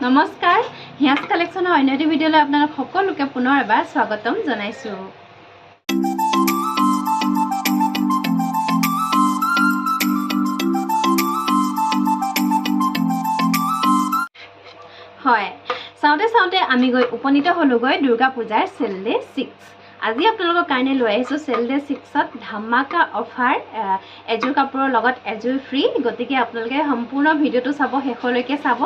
নমস্কাৰ হিয়াজ কালেকশ্যনৰ অন্য এটা ভিডিঅ'লৈ আপোনালোক সকলোকে পুনৰ এবাৰ স্বাগতম জনাইছোঁ। হয়, চাওঁতে আমি উপনীত হলোগৈ দুৰ্গা পূজাৰ চেল ডে 6। আজি আপোনালোকৰ কাৰণে লৈ আহিছোঁ চেল ডে 6ত ধামাকা অফাৰ, এযোৰ কাপোৰৰ লগত এযোৰ ফ্ৰী। গতিকে আপোনালোকে সম্পূৰ্ণ ভিডিঅ'টো চাব, শেষলৈকে চাব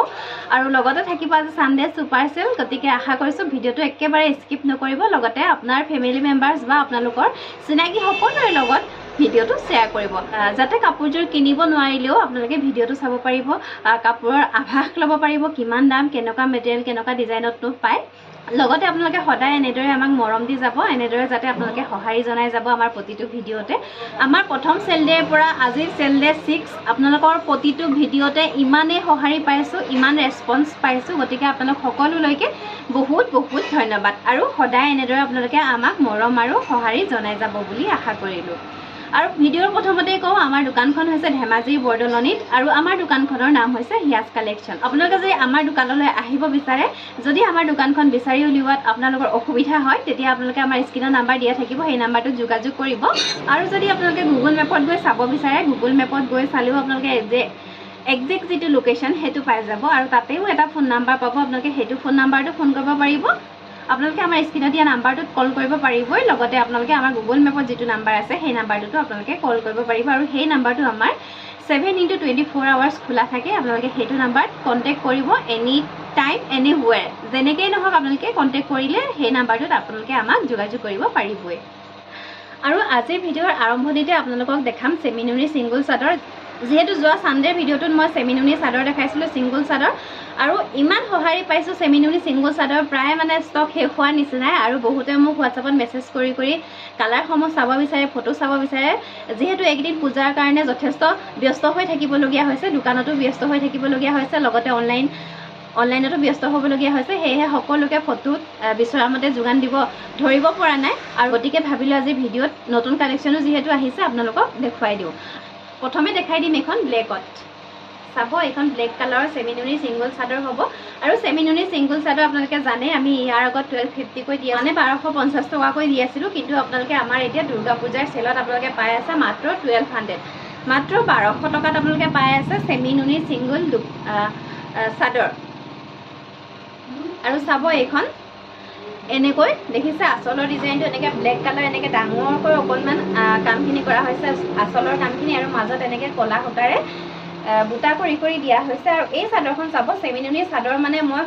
আৰু লগতে থাকিব আজি ছানডে ছুপাৰ চেল। গতিকে আশা কৰিছোঁ ভিডিঅ'টো একেবাৰে স্কিপ নকৰিব, লগতে আপোনাৰ ফেমিলি মেম্বাৰ্ছ বা আপোনালোকৰ চিনাকি সকলোৰে লগত ভিডিঅ'টো শ্বেয়াৰ কৰিব, যাতে কাপোৰযোৰ কিনিব নোৱাৰিলেও আপোনালোকে ভিডিঅ'টো চাব পাৰিব, কাপোৰৰ আভাস ল'ব পাৰিব, কিমান দাম, কেনেকুৱা মেটেৰিয়েল, কেনেকুৱা ডিজাইনতনো পায়। লগতে আপোনালোকে সদায় এনেদৰে আমাক মৰম দি যাব, এনেদৰে যাতে আপোনালোকে সঁহাৰি জনাই যাব আমাৰ প্ৰতিটো ভিডিঅ'তে। আমাৰ প্ৰথম চেল ডেৰ পৰা আজি চেল ডে 6 আপোনালোকৰ প্ৰতিটো ভিডিঅ'তে ইমানেই সঁহাৰি পাইছোঁ, ইমান ৰেছপন্স পাইছোঁ। গতিকে আপোনালোক সকলোলৈকে বহুত ধন্যবাদ আৰু সদায় এনেদৰে আপোনালোকে আমাক মৰম আৰু সঁহাৰি জনাই যাব বুলি আশা কৰিলোঁ। আৰু ভিডিঅ'ৰ প্ৰথমতেই কওঁ, আমাৰ দোকানখন হৈছে ধেমাজিৰ বৰদলনিত আৰু আমাৰ দোকানখনৰ নাম হৈছে হিয়াজ কালেকশ্যন। আপোনালোকে যদি আমাৰ দোকানলৈ আহিব বিচাৰে, যদি আমাৰ দোকানখন বিচাৰি উলিওৱাত আপোনালোকৰ অসুবিধা হয়, তেতিয়া আপোনালোকে আমাৰ স্ক্ৰীনৰ নাম্বাৰ দিয়া থাকিব, সেই নাম্বাৰটোত যোগাযোগ কৰিব। আৰু যদি আপোনালোকে গুগল মেপত গৈ চাব বিচাৰে, গুগল মেপত গৈ চালেও আপোনালোকে একজেক্ট যিটো লোকেশ্যন সেইটো পাই যাব আৰু তাতেও এটা ফোন নাম্বাৰ পাব, আপোনালোকে সেইটো ফোন নাম্বাৰটো ফোন কৰিব পাৰিব। আপোনালোকে আমাৰ স্ক্ৰীনত দিয়া নাম্বাৰটোত কল কৰিব পাৰিবই, লগতে আপোনালোকে আমাৰ গুগল মেপত যিটো নাম্বাৰ আছে সেই নাম্বাৰটোতো আপোনালোকে কল কৰিব পাৰিব আৰু সেই নাম্বাৰটো আমাৰ 7x24 আৱাৰ্ছ খোলা থাকে। আপোনালোকে সেইটো নাম্বাৰত কণ্টেক্ট কৰিব, এনি টাইম এনিৱেৰ, যেনেকেই নহওক আপোনালোকে কণ্টেক্ট কৰিলে সেই নাম্বাৰটোত আপোনালোকে আমাক যোগাযোগ কৰিব পাৰিবই। আৰু আজিৰ ভিডিঅ'ৰ আৰম্ভণিতে আপোনালোকক দেখাম চেমিনুনি ছিংগুল চাদৰ। যিহেতু যোৱা ছানডেৰ ভিডিঅ'টোত মই চেমিনুনি চাদৰ দেখাইছিলোঁ, ছিংগুল চাদৰ, আৰু ইমান সঁহাৰি পাইছোঁ চেমিনুনি ছিংগুল চাদৰ, প্ৰায় মানে ষ্টক শেষ হোৱাৰ নিচিনাই। আৰু বহুতে মোক হোৱাটছআপত মেছেজ কৰি কালাৰসমূহ চাব বিচাৰে, ফটো চাব বিচাৰে। যিহেতু এইকেইদিন পূজাৰ কাৰণে যথেষ্ট ব্যস্ত হৈ থাকিবলগীয়া হৈছে, দোকানতো ব্যস্ত হৈ থাকিবলগীয়া হৈছে, লগতে অনলাইনতো ব্যস্ত হ'বলগীয়া হৈছে, সেয়েহে সকলোকে ফটোত বিচৰা মতে যোগান ধৰিব পৰা নাই। আৰু গতিকে ভাবিলোঁ আজি ভিডিঅ'ত নতুন কালেকশ্যনো যিহেতু আহিছে আপোনালোকক দেখুৱাই দিওঁ। প্ৰথমে দেখাই দিম এখন ব্লেকত। চাব, এইখন ব্লেক কালাৰৰ চেমিনুনি ছিংগুল চাদৰ হ'ব। আৰু চেমিনুনি ছিংগুল চাদৰ আপোনালোকে জানে আমি ইয়াৰ আগত 1250কৈ দিয়া, মানে 1250 টকাকৈ দি আছিলোঁ, কিন্তু আপোনালোকে আমাৰ এতিয়া দুৰ্গা পূজাৰ চেলত আপোনালোকে পাই আছে মাত্ৰ 1200, মাত্ৰ 1200 টকাত আপোনালোকে পাই আছে চেমিনুনি ছিংগুল চাদৰ। আৰু চাব, এইখন এনেকৈ দেখিছে আঁচলৰ ডিজাইনটো এনেকৈ ব্লেক কালাৰ, এনেকৈ ডাঙৰকৈ অকণমান কামখিনি কৰা হৈছে, আঁচলৰ কামখিনি, আৰু মাজত এনেকৈ ক'লা সূতাৰে বুটা কৰি দিয়া হৈছে। আৰু এই চাদৰখন চাব, চেমিনুনি চাদৰ মানে মই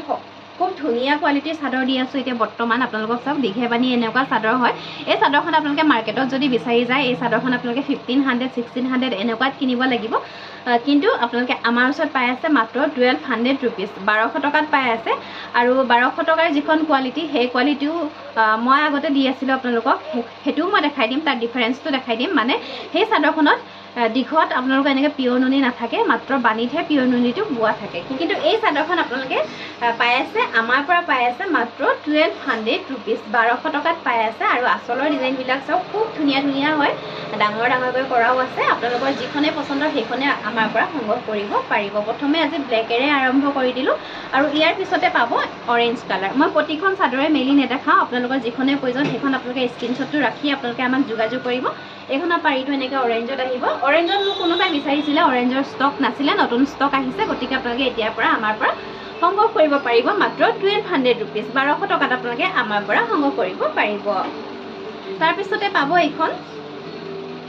খুব ধুনীয়া কোৱালিটিৰ চাদৰ দি আছোঁ এতিয়া বৰ্তমান। আপোনালোকক চাওক, দীঘে বানী এনেকুৱা চাদৰ হয়। এই চাদৰখন আপোনালোকে মাৰ্কেটত যদি বিচাৰি যায়, এই চাদৰখন আপোনালোকে 1500, 1600 এনেকুৱাত কিনিব লাগিব, কিন্তু আপোনালোকে আমাৰ ওচৰত পাই আছে মাত্ৰ 1200 ৰুপিজ, 1200 টকাত পাই আছে। আৰু 1200 টকাৰ যিখন কোৱালিটি, সেই কোৱালিটিও মই আগতে দি আছিলোঁ আপোনালোকক, সেইটোও মই দেখাই দিম, তাৰ ডিফাৰেঞ্চটো দেখাই দিম। মানে সেই চাদৰখনত দীঘত আপোনালোকৰ এনেকৈ পিয়ৰ নুনি নাথাকে, মাত্ৰ বানীতহে পিয়ৰ নুনিটো বোৱা থাকে। কিন্তু এই চাদৰখন আপোনালোকে পাই আছে, আমাৰ পৰা পাই আছে মাত্ৰ 1200 ৰুপিজ, 1200 টকাত পাই আছে। আৰু আঁচলৰ ডিজাইনবিলাক চাওক, খুব ধুনীয়া হয়, ডাঙৰকৈ কৰাও আছে। আপোনালোকৰ যিখনে পচন্দ সেইখনে আমাৰ পৰা সংগ্ৰহ কৰিব পাৰিব। প্ৰথমে আজি ব্লেকেৰে আৰম্ভ কৰি দিলোঁ, আৰু ইয়াৰ পিছতে পাব অৰেঞ্জ কালাৰ। মই প্ৰতিখন চাদৰে মেলি নেদেখাওঁ, আপোনালোকৰ যিখনে প্ৰয়োজন সেইখন আপোনালোকে স্ক্ৰীনশ্বটটো ৰাখি আপোনালোকে আমাক যোগাযোগ কৰিব। এইখনৰ পাৰিটো এনেকৈ অৰেঞ্জত আহিব। অৰেঞ্জত মোক কোনোবাই বিচাৰিছিলে, অৰেঞ্জৰ ষ্টক নাছিলে, নতুন ষ্টক আহিছে। গতিকে আপোনালোকে এতিয়াৰ পৰা আমাৰ পৰা সংগ্ৰহ কৰিব পাৰিব মাত্ৰ 1200 ৰুপিজ, 1200 টকাত আপোনালোকে আমাৰ পৰা সংগ্ৰহ কৰিব পাৰিব। তাৰপিছতে পাব এইখন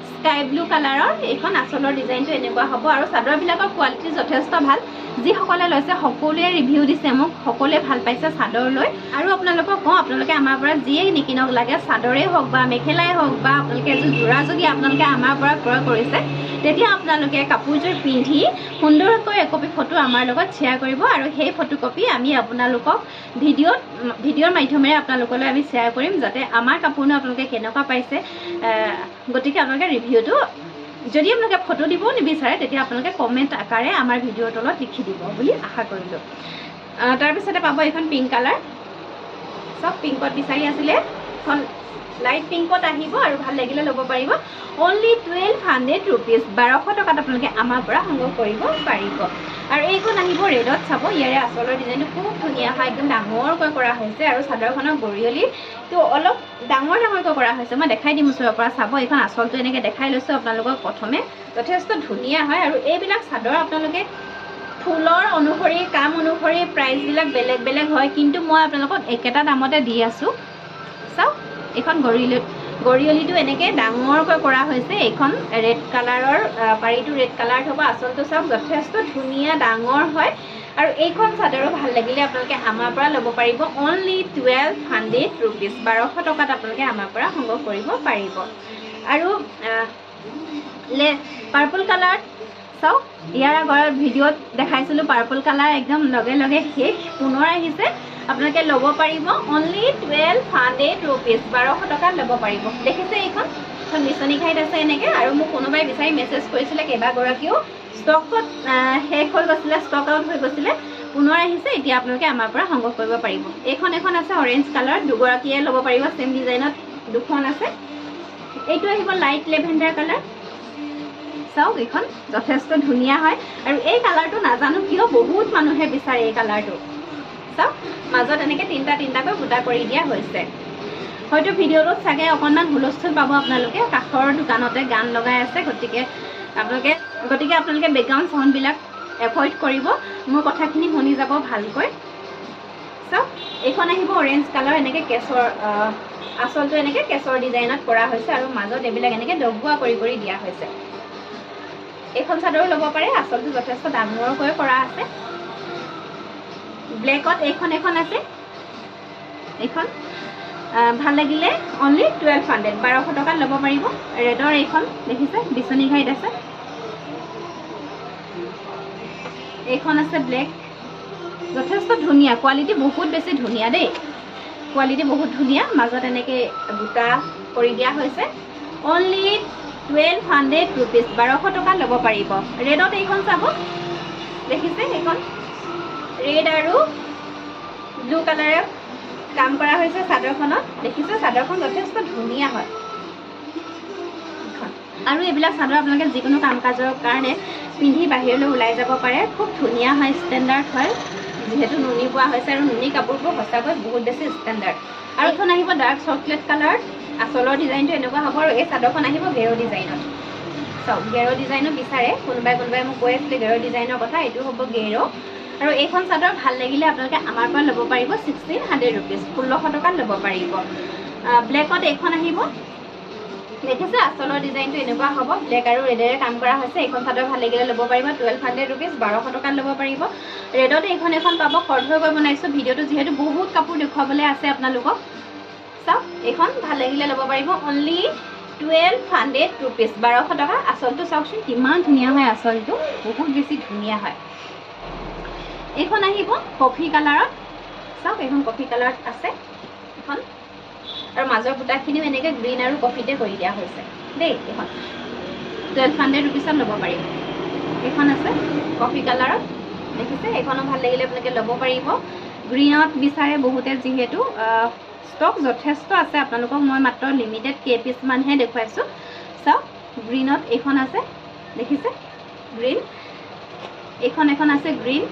স্কাই ব্লু কালাৰৰ, এইখন আঁচলৰ ডিজাইনটো এনেকুৱা হ'ব। আৰু চাদৰবিলাকৰ কোৱালিটি যথেষ্ট ভাল, যিসকলে লৈছে সকলোৱে ৰিভিউ দিছে মোক, সকলোৱে ভাল পাইছে চাদৰ লৈ। আৰু আপোনালোকক কওঁ, আপোনালোকে আমাৰ পৰা যিয়েই নিকিনক লাগে, চাদৰেই হওক বা মেখেলাই হওক বা আপোনালোকে এযোৰ যোৰা যদি আপোনালোকে আমাৰ পৰা ক্ৰয় কৰিছে, তেতিয়া আপোনালোকে কাপোৰযোৰ পিন্ধি সুন্দৰকৈ একপি ফটো আমাৰ লগত শ্বেয়াৰ কৰিব, আৰু সেই ফটোকপি আমি আপোনালোকক ভিডিঅ'ৰ মাধ্যমেৰে আপোনালোকলৈ আমি শ্বেয়াৰ কৰিম, যাতে আমাৰ কাপোৰনো আপোনালোকে কেনেকুৱা পাইছে। গতিকে আপোনালোকে ৰিভিউটো, যদি আপোনালোকে ফটো দিব নিবিচাৰে, তেতিয়া আপোনালোকে কমেণ্ট আকাৰে আমাৰ ভিডিঅ'ৰ তলত লিখি দিব বুলি আশা কৰিলোঁ। তাৰপিছতে পাব এইখন পিংক কালাৰ। চব পিংকত বিচাৰি আছিলে, এখন লাইট পিংকত আহিব আৰু ভাল লাগিলে ল'ব পাৰিব অনলি 1200 ৰুপিজ 1200 টকাত আপোনালোকে আমাৰ পৰা সংগ্ৰহ কৰিব পাৰিব আৰু এইখন আহিব ৰেডত চাব ইয়াৰে আচলৰ ডিজাইনটো খুব ধুনীয়া হয় একদম ডাঙৰকৈ কৰা হৈছে আৰু চাদৰখনৰ গৰিয়লিটো অলপ ডাঙৰকৈ কৰা হৈছে মই দেখাই দিম ওচৰৰ পৰা চাব এইখন আচলটো এনেকৈ দেখাই লৈছোঁ আপোনালোকক প্ৰথমে যথেষ্ট ধুনীয়া হয় আৰু এইবিলাক চাদৰ আপোনালোকে ফুলৰ অনুসৰি কাম অনুসৰি প্ৰাইচবিলাক বেলেগ বেলেগ হয় কিন্তু মই আপোনালোকক একেটা দামতে দি আছোঁ চাওক এইখন গৰিয়লিটো এনেকৈ ডাঙৰকৈ কৰা হৈছে এইখন ৰেড কালাৰৰ পাৰিটো ৰেড কালাৰ হ'ব আচলটো চাওক যথেষ্ট ধুনীয়া ডাঙৰ হয় আৰু এইখন চাদৰো ভাল লাগিলে আপোনালোকে আমাৰ পৰা ল'ব পাৰিব অনলি 1200 ৰুপিজ 1200 টকাত আপোনালোকে আমাৰ পৰা সংগ্ৰহ কৰিব পাৰিব আৰু পাৰ্পল কালাৰ চাওক ইয়াৰ আগৰ ভিডিঅ'ত দেখাইছিলোঁ পাৰ্পল কালাৰ একদম লগে লগে শেষ পুনৰ আহিছে আপোনালোকে ল'ব পাৰিব অনলি 1200 ৰুপিজ 1200 টকাত ল'ব পাৰিব দেখিছে এইখন বিচনী ঘাইত আছে এনেকৈ আৰু মোক কোনোবাই বিচাৰি মেছেজ কৰিছিলে কেইবাগৰাকীও ষ্টকত শেষ হৈ গৈছিলে ষ্টক আউট হৈ গৈছিলে পুনৰ আহিছে এতিয়া আপোনালোকে আমাৰ পৰা সংগ্ৰহ কৰিব পাৰিব এইখন এখন আছে অৰেঞ্জ কালাৰ দুগৰাকীয়ে ল'ব পাৰিব চেম ডিজাইনত দুখন আছে এইটো আহিব লাইট লেভেণ্ডাৰ কালাৰ চাওক এইখন যথেষ্ট ধুনীয়া হয় আৰু এই কালাৰটো নাজানো কিয় বহুত মানুহে বিচাৰে এই কালাৰটো চাওক মাজত এনেকৈ তিনিটাকৈ বুটা কৰি দিয়া হৈছে হয়তো ভিডিঅ'টোত চাগে অকণমান হুলস্থুল পাব আপোনালোকে কাষৰ দোকানতে গান লগাই আছে গতিকে আপোনালোকে বেকগ্ৰাউণ্ড চাউণ্ডবিলাক এভইড কৰিব মোৰ কথাখিনি শুনি যাব ভালকৈ চাওক এইখন আহিব অৰেঞ্জ কালাৰ এনেকৈ কেশৰ আচলটো এনেকৈ কেশৰ ডিজাইনত কৰা হৈছে আৰু মাজত এইবিলাক এনেকৈ ডবোৱা কৰি দিয়া হৈছে এইখন চাদৰো ল'ব পাৰে আচলটো যথেষ্ট ডাঙৰকৈ কৰা আছে ব্লেকত এইখন আছে এইখন ভাল লাগিলে অনলি 1200 1200 টকাত ল'ব পাৰিব ৰেডৰ এইখন দেখিছে বিচনী ঘাইত আছে এইখন আছে ব্লেক যথেষ্ট ধুনীয়া কোৱালিটি বহুত বেছি ধুনীয়া দেই কোৱালিটি বহুত ধুনীয়া মাজত এনেকৈ বুটা কৰি দিয়া হৈছে অনলি 1200 ৰুপিজ 1200 টকাত ল'ব পাৰিব ৰেডত এইখন চাব দেখিছে এইখন ৰেড আৰু ব্লু কালাৰে কাম কৰা হৈছে চাদৰখনত দেখিছে চাদৰখন যথেষ্ট ধুনীয়া হয় আৰু এইবিলাক চাদৰ আপোনালোকে যিকোনো কাম কাজৰ কাৰণে পিন্ধি বাহিৰলৈ ওলাই যাব পাৰে খুব ধুনীয়া হয় ষ্টেণ্ডাৰ্ড হয় যিহেতু নুনি বোৱা হৈছে আৰু নুনি কাপোৰবোৰ সঁচাকৈ বহুত বেছি ষ্টেণ্ডাৰ্ড আৰু এইখন আহিব ডাৰ্ক চকলেট কালাৰ আচলৰ ডিজাইনটো এনেকুৱা হ'ব আৰু এই চাদৰখন আহিব গেৰ ডিজাইনত চাওক গেৰ ডিজাইনো বিচাৰে কোনোবাই মোক কৈ আছিলে গেৰ ডিজাইনৰ কথা এইটো হ'ব গেৰ আৰু এইখন চাদৰ ভাল লাগিলে আপোনালোকে আমাৰ পৰা ল'ব পাৰিব 1600 ৰুপিজ 1600 টকাত ল'ব পাৰিব ব্লেকত এইখন আহিব দেখিছে আচলৰ ডিজাইনটো এনেকুৱা হ'ব ব্লেক আৰু ৰেডেৰে কাম কৰা হৈছে এইখন চাদৰ ভাল লাগিলে ল'ব পাৰিব 1200 ৰুপিজ 1200 টকাত ল'ব পাৰিব ৰেডত এইখন পাব খৰধৰকৈ বনাইছোঁ ভিডিঅ'টো যিহেতু বহুত কাপোৰ দেখুৱাবলৈ আছে আপোনালোকক চাওক এইখন ভাল লাগিলে ল'ব পাৰিব অনলি 1200 ৰুপিজ 1200 টকা আচলটো চাওকচোন কিমান ধুনীয়া হয় আচলটো বহুত বেছি ধুনীয়া হয় এইখন আহিব কফি কালাৰত চাওক এইখন কফি কালাৰত আছে এইখন আৰু মাজৰ বুটাখিনিও এনেকৈ গ্ৰীণ আৰু কফিতে কৰি দিয়া হৈছে দেই এইখন 1200 ৰুপিজত ল'ব পাৰিব এইখন আছে কফি কালাৰত দেখিছে এইখনো ভাল লাগিলে আপোনালোকে ল'ব পাৰিব গ্ৰীণত বিচাৰে বহুতে যিহেতু ষ্টক যথেষ্ট আছে আপোনালোকক মই মাত্ৰ লিমিটেড কেইপিছমানহে দেখুৱাইছোঁ চাওক গ্ৰীণত এইখন আছে দেখিছে গ্ৰীণ এইখন আছে গ্ৰীণ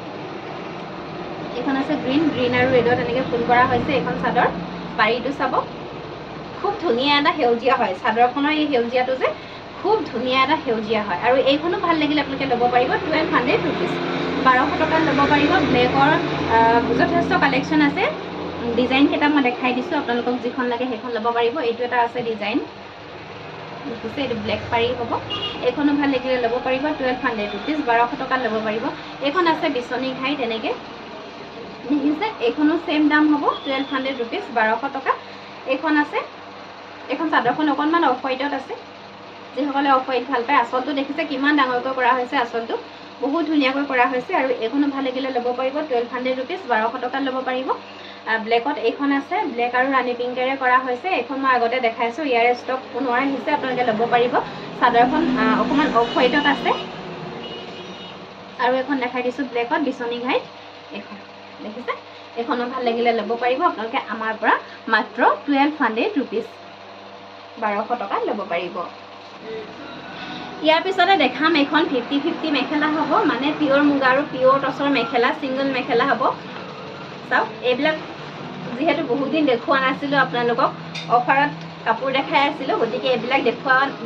গ্ৰীণ আৰু ৰেডত এনেকৈ ফুল কৰা হৈছে এইখন চাদৰ পাৰিটো চাব খুব ধুনীয়া এটা সেউজীয়া হয় চাদৰখনৰ এই সেউজীয়াটো যে খুব ধুনীয়া এটা সেউজীয়া হয় আৰু এইখনো ভাল লাগিলে আপোনালোকে ল'ব পাৰিব 1200 ৰুপিজ 1200 টকাত ল'ব পাৰিব ব্লেকৰ যথেষ্ট কালেকশ্যন আছে ডিজাইন কেইটা মই দেখাই দিছোঁ আপোনালোকক যিখন লাগে সেইখন ল'ব পাৰিব এইটো এটা আছে ডিজাইন দেখিছে এইটো ব্লেক পাৰি হ'ব এইখনো ভাল লাগিলে ল'ব পাৰিব 1200 ৰুপিজ 1200 টকাত ল'ব পাৰিব এইখন আছে বিচনী ঘাইত এনেকৈ দেখিছে এইখনো চেম দাম হ'ব 1200 ৰুপিজ 1200 টকা এইখন আছে এইখন চাদৰখন অকণমান অফ হোৱাইটত আছে যিসকলে অফ হোৱাইট ভাল পায় আচলটো দেখিছে কিমান ডাঙৰকৈ কৰা হৈছে আচলটো বহুত ধুনীয়াকৈ কৰা হৈছে আৰু এইখনো ভাল লাগিলে ল'ব পাৰিব 1200 ৰুপিজ 1200 টকাত ল'ব পাৰিব ব্লেকত এইখন আছে ব্লেক আৰু ৰাণী পিংকেৰে কৰা হৈছে এইখন মই আগতে দেখাইছোঁ ইয়াৰে ষ্টক পুনৰ আহিছে আপোনালোকে ল'ব পাৰিব চাদৰখন অকণমান অফ হোৱাইটত আছে আৰু এখন দেখাই দিছোঁ ব্লেকত বিচনী ঘাইত এইখন দেখিছে এখনো ভাল লাগিলে ল'ব পাৰিব আপোনালোকে আমাৰ পৰা মাত্ৰ 1200 rupees 1200 টকা ল'ব পাৰিব ইয়াৰ পিছতে দেখাম এখন 50-50 মেখেলা হ'ব মানে পিয়ৰ মুগা আৰু পিয়ৰ টছৰ মেখেলা সিঙ্গল মেখেলা হ'ব চাওক এইবিলাক যেহেতু বহুত দিন দেখুৱা নাছিলো আপোনালোকক অফাৰত কাপোৰ দেখাই আছিলো গতিকে এইবিলাক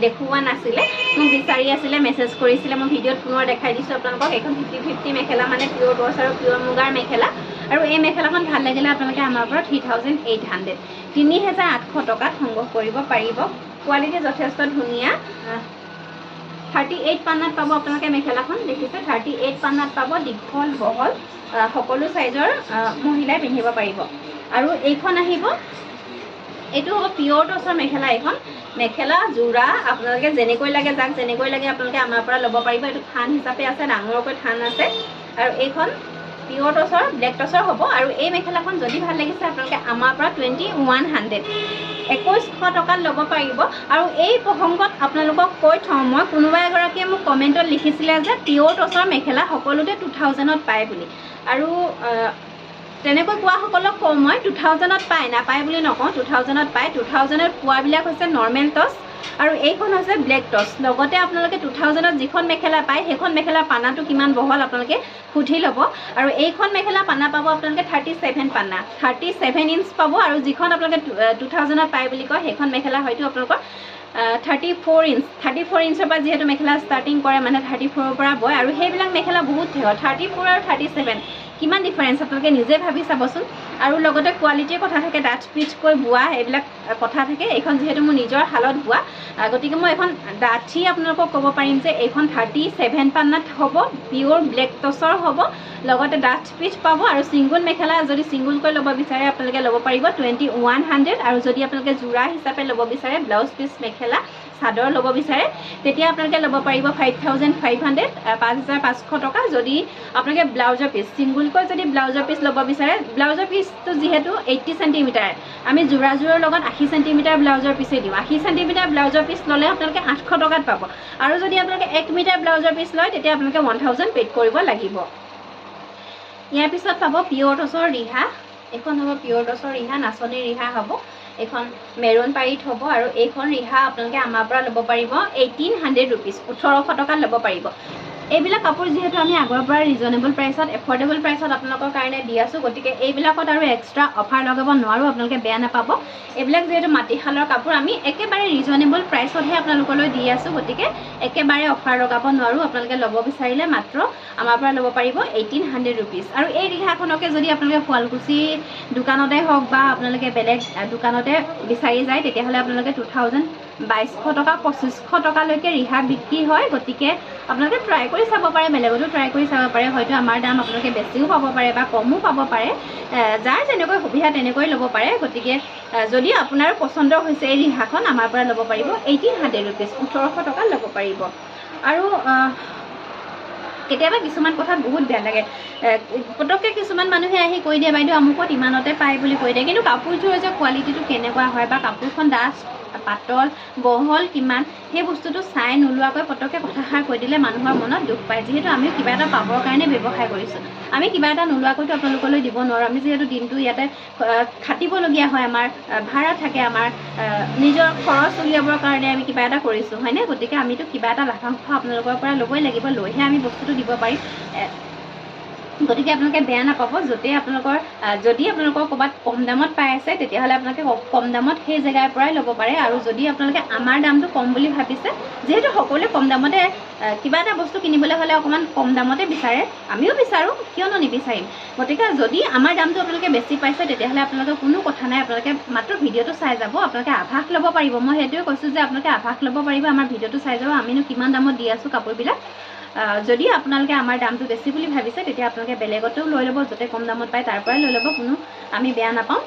দেখুৱা নাছিলে মোক বিচাৰি আছিলে মেছেজ কৰিছিলে মই ভিডিঅ'ত পুনৰ দেখাই দিছো আপোনালোকক এখন 50-50 মেখেলা মানে পিয়ৰ টছ আৰু পিয়ৰ মুগাৰ মেখেলা আৰু এই মেখেলাখন ভাল লাগিলে আপোনালোকে আমাৰ পৰা 3800 3800 টকাত সংগ্ৰহ কৰিব পাৰিব কোৱালিটি যথেষ্ট ধুনীয়া 38 পান্নাত পাব আপোনালোকে মেখেলাখন দেখিছে 38 পান্নাত পাব দীঘল বহল সকলো সাইজৰ মহিলাই পিন্ধিব পাৰিব আৰু এইখন আহিব এটো হ'ব পিয়ৰ টছৰ মেখেলা এখন মেখেলা জোৰা আপোনালোকে যেনেকৈ লাগে যাক যেনেকৈ লাগে আপোনালোকে আমাৰ পৰা ল'ব পাৰিব এটো থান হিচাপে আছে ডাঙৰকৈ থান আছে আৰু এইখন পিয়ৰ টছৰ ব্লেক টছৰ হ'ব আৰু এই মেখেলাখন যদি ভাল লাগিছে আপোনালোকে আমাৰ পৰা 2100 2100 টকাত ল'ব পাৰিব আৰু এই প্ৰসংগত আপোনালোকক কৈ থওঁ মই কোনোবা এগৰাকীয়ে মোক কমেন্টত লিখিছিলে যে পিয়ৰ টছৰ মেখেলা সকলোতে 2000ত পায় বুলি আৰু তেনেকৈ কোৱা সকলক কওঁ মই 2000ত পায় নাপায় বুলি নকওঁ 2000ত পায় 2000ত পোৱাবিলাক হৈছে নৰ্মেল টছ আৰু এইখন হৈছে ব্লেক টছ লগতে আপোনালোকে 2000ত যিখন মেখেলা পায় সেইখন মেখেলা পানাটো কিমান বহল আপোনালোকে সুধি ল'ব আৰু এইখন মেখেলা পানা পাব আপোনালোকে 37 পানা 37 ইঞ্চ পাব আৰু যিখন আপোনালোকে 2000ত পায় বুলি কয় সেইখন মেখেলা হয়তো আপোনালোকৰ 34 ইঞ্চৰ পৰা যেহেতু মেখেলা ষ্টাৰ্টিং কৰে মানে 34ৰ পৰা বয় আৰু সেইবিলাক মেখেলা বহুত থেহ 34 আৰু 37 কিমান ডিফাৰেন্স আপোনালোকে নিজে ভাবি চাবচোন আৰু লগতে কোৱালিটিৰ কথা থাকে ডাঠ পিচকৈ বোৱা এইবিলাক কথা থাকে এইখন যেহেতু মোৰ নিজৰ হালত বোৱা গতিকে মই এখন ডাঠি আপোনালোকক ক'ব পাৰিম যে এইখন 37 পান্নাত হ'ব পিয়ৰ ব্লেক টছৰ হ'ব লগতে ডাঠ পিচ পাব আৰু সিঙ্গল মেখেলা যদি সিঙ্গলকৈ ল'ব বিচাৰে আপোনালোকে ল'ব পাৰিব 2100 আৰু যদি আপোনালোকে জোৰা হিচাপে ল'ব বিচাৰে ব্লাউজ পিচ মেখেলা চাদৰ ল'ব বিচাৰে তেতিয়া আপোনালোকে ল'ব পাৰিব 5500 5500 টকা যদি আপোনালোকে ব্লাউজৰ পিচ সিঙ্গলকৈ যদি ব্লাউজৰ পিচ ল'ব বিচাৰে ব্লাউজৰ পিচটো যেহেতু 80 cm আমি জোৰাৰ লগত 80 cm ব্লাউজৰ পিচে দিওঁ 80 cm ব্লাউজৰ পিচ ল'লে আপোনালোকে 800 টকাত পাব আৰু যদি আপোনালোকে 1 মিটাৰ ব্লাউজৰ পিচ লয় তেতিয়া আপোনালোকে 1000 পেড কৰিব লাগিব ইয়াৰ পিছত পাব পিয়ৰ টছৰ ৰিহা এখন হ'ব পিয়ৰ টছৰ ৰিহা নাচনী ৰিহা হ'ব এখন মেৰুন পাৰিত হ'ব আৰু এইখন ৰিহা আপোনালোকে আমাৰ পৰা ল'ব পাৰিব 1800 rupees 1800 টকা ল'ব পাৰিব এইবিলাক কাপোৰ যেহেতু আমি আগৰ পৰা ৰিজনেবল প্ৰাইসত এফৰ্ডেবল প্ৰাইসত আপোনালোকৰ কাৰণে দি আছো গতিকে এইবিলাকত আৰু এক্সট্ৰা অফাৰ লগাব নোৱাৰো আপোনালোকে বেয়া নাপাব এইবিলাক যেহেতু মাটিশালৰ কাপোৰ আমি একেবাৰে ৰিজনেবল প্ৰাইসতহে আপোনালোকলৈ দি আছো গতিকে একেবাৰে অফাৰ লগাব নোৱাৰো আপোনালোকে ল'ব বিচাৰিলে মাত্ৰ আমাৰ পৰা ল'ব পাৰিব 1800 rupees আৰু এই ৰিহাখনকে যদি আপোনালোকে ফুলকুছি দোকানতে হওক বা আপোনালোকে বেলেগ দোকানতে বিচাৰি যায় তেতিয়াহলে আপোনালোকে 2200 টকা 2500 টকালৈকে ৰিহা বিক্ৰী হয় গতিকে আপোনালোকে ট্ৰাই কৰি চাব পাৰে বেলেগতো ট্ৰাই কৰি চাব পাৰে হয়তো আমাৰ দাম আপোনালোকে বেছিও পাব পাৰে বা কমও পাব পাৰে যাৰ যেনেকৈ সুবিধা তেনেকৈ ল'ব পাৰে গতিকে যদি আপোনাৰ পছন্দ হৈছে এই ৰিহাখন আমাৰ পৰা ল'ব পাৰিব 1800 rupees 1800 টকা ল'ব পাৰিব আৰু কেতিয়াবা কিছুমান কথা বহুত বেয়া লাগে পটককে কিছুমান মানুহে আহি কৈ দিয়ে বাইদেউ আমুকত ইমানতে পায় বুলি কৈ দিয়ে কিন্তু কাপোৰযোৰৰ যে কোৱালিটিটো কেনেকুৱা হয় বা কাপোৰখন ডাঠ পাতল বহল কিমান সেই বস্তুটো চাই নোলোৱাকৈ পটককে কথাষাৰ কৈ দিলে মানুহৰ মনত দুখ পায় যেহেতু আমি কিবা এটা পাবৰ কাৰণে ব্যৱসায় কৰিছো আমি কিবা এটা নোলোৱাকৈতো আপোনালোকলৈ দিব নোৱাৰো আমি যেহেতু দিনটো ইয়াতে খাটিবলগীয়া হয় আমাৰ ভাড়া থাকে আমাৰ নিজৰ খৰচ উলিয়াবৰ কাৰণে আমি কিবা এটা কৰিছো হয়নে গতিকে আমিতো কিবা এটা লাভাংশ আপোনালোকৰ পৰা ল'বই লাগিব লৈহে আমি বস্তুটো দিব পাৰিম গতিকে আপোনালোকে বেয়া নাপাব যদি আপোনালোকৰ ক'বাত কম দামত পাই আছে তেতিয়াহলে আপোনালোকে কম দামত সেই জেগাৰ পৰাই ল'ব পাৰে আৰু যদি আপোনালোকে আমাৰ দামটো কম বুলি ভাবিছে যেহেতু সকলোৱে কম দামতে কিবা এটা বস্তু কিনিবলৈ হলে অকমান কম দামতে বিচাৰে আমিও বিচাৰো কিয়নো নিবিচাৰিম গতিকে যদি আমাৰ দামটো আপোনালোকে বেছি পাইছে তেতিয়াহলে আপোনালোকে কোনো কথা নাই আপোনালোকে মাত্ৰ ভিডিঅ'টো চাই যাব আপোনালোকে আভাস ল'ব পাৰিব মই হেতুৱে কৈছো যে আপোনালোকে আভাস ল'ব পাৰিব আমাৰ ভিডিঅ'টো চাই যাব আমিনো কিমান দামত দি আছো কাপোৰবিলাক যদি আপোনালোকে আমাৰ দামটো বেছি বুলি ভাবিছে তেতিয়া আপোনালোকে বেলেগতেও লৈ ল'ব যতে কম দামত পায় তাৰ পৰাই লৈ ল'ব কোনো আমি বেয়া নাপাম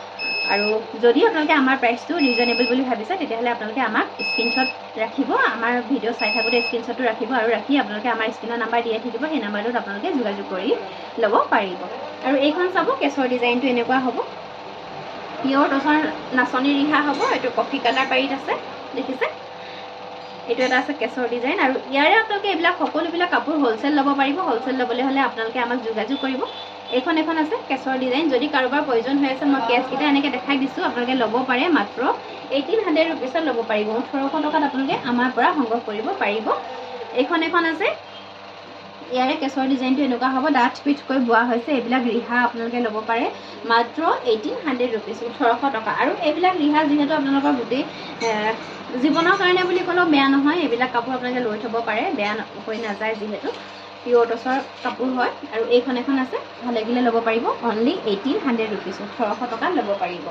আৰু যদি আপোনালোকে আমাৰ প্ৰাইসটো ৰিজনেবল বুলি ভাবিছে তেতিয়াহলে আপোনালোকে আমাক স্ক্ৰিনশ্বট ৰাখিব আমাৰ ভিডিঅ' চাই থাকোতে স্ক্ৰিনশ্বটটো ৰাখিব আৰু ৰাখি আপোনালোকে আমাৰ স্ক্ৰিনৰ নাম্বাৰ দিয়া থাকিব সেই নাম্বাৰটোত আপোনালোকে যোগাযোগ কৰি ল'ব পাৰিব আৰু এইখন চাব কেছৰ ডিজাইনটো এনেকুৱা হ'ব পিয়ৰ টছৰ নাচনী ৰিহা হ'ব এইটো কফি কালাৰ পাৰিত আছে দেখিছে এইটো এটা আছে কেছৰ ডিজাইন আৰু ইয়াৰে আপোনালোকে এইবিলাক সকলোবিলাক কাপোৰ হোলসেল ল'ব পাৰিব হোলসেল ল'বলৈ হলে আপোনালোকে আমাক যোগাযোগ কৰিব এইখন এখন আছে কেছৰ ডিজাইন যদি কাৰোবাৰ প্ৰয়োজন হৈ আছে মই কেছকেইটা এনেকৈ দেখাই দিছোঁ আপোনালোকে ল'ব পাৰে মাত্ৰ 1800 ৰুপিছত ল'ব পাৰিব 1800 টকাত আপোনালোকে আমাৰ পৰা সংগ্ৰহ কৰিব পাৰিব এইখন এখন আছে ইয়াৰে কেছৰ ডিজাইনটো এনেকুৱা হ'ব ডাঠ পিঠকৈ বোৱা হৈছে এইবিলাক ৰিহা আপোনালোকে ল'ব পাৰে মাত্ৰ 1800 ৰুপিছ 1800 টকা আৰু এইবিলাক ৰিহা যিহেতু আপোনালোকৰ গোটেই জীৱনৰ কাৰণে বুলি ক'লেও বেয়া নহয় এইবিলাক কাপোৰ আপোনালোকে লৈ থ'ব পাৰে বেয়া হৈ নাযায় যিহেতু পিয়ৰ টছৰ কাপোৰ হয় আৰু এইখন এখন আছে ভাল লাগিলে ল'ব পাৰিব অনলি 1800 ৰুপিছ 1800 টকাত ল'ব পাৰিব